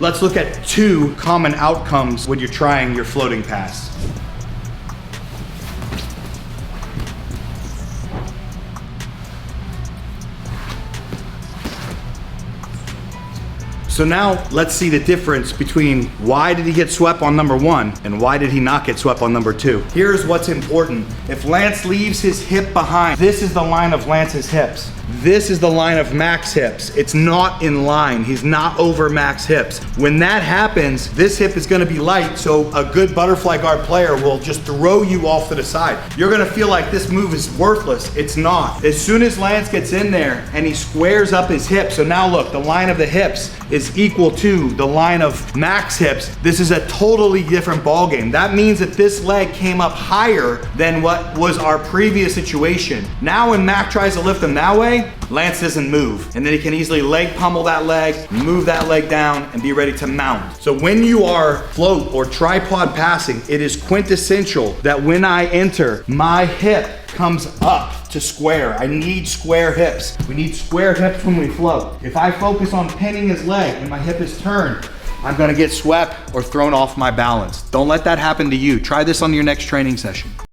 Let's look at 2 common outcomes when you're trying your floating pass. So now let's see the difference between why did he get swept on number 1 and why did he not get swept on number 2. Here's what's important. If Lance leaves his hip behind, this is the line of Lance's hips. This is the line of Mac's hips. It's not in line. He's not over Mac's hips. When that happens, this hip is gonna be light, so a good butterfly guard player will just throw you off to the side. You're gonna feel like this move is worthless. It's not. As soon as Lance gets in there and he squares up his hips, so now look, the line of the hips is equal to the line of Mac's hips. This is a totally different ball game. That means that this leg came up higher than what was our previous situation. Now when Mac tries to lift him that way, Lance doesn't move. And then he can easily leg pummel that leg, move that leg down, and be ready to mount. So when you are float or tripod passing, it is quintessential that when I enter, my hip comes up to square. I need square hips. We need square hips when we float. If I focus on pinning his leg and my hip is turned, I'm gonna get swept or thrown off my balance. Don't let that happen to you. Try this on your next training session.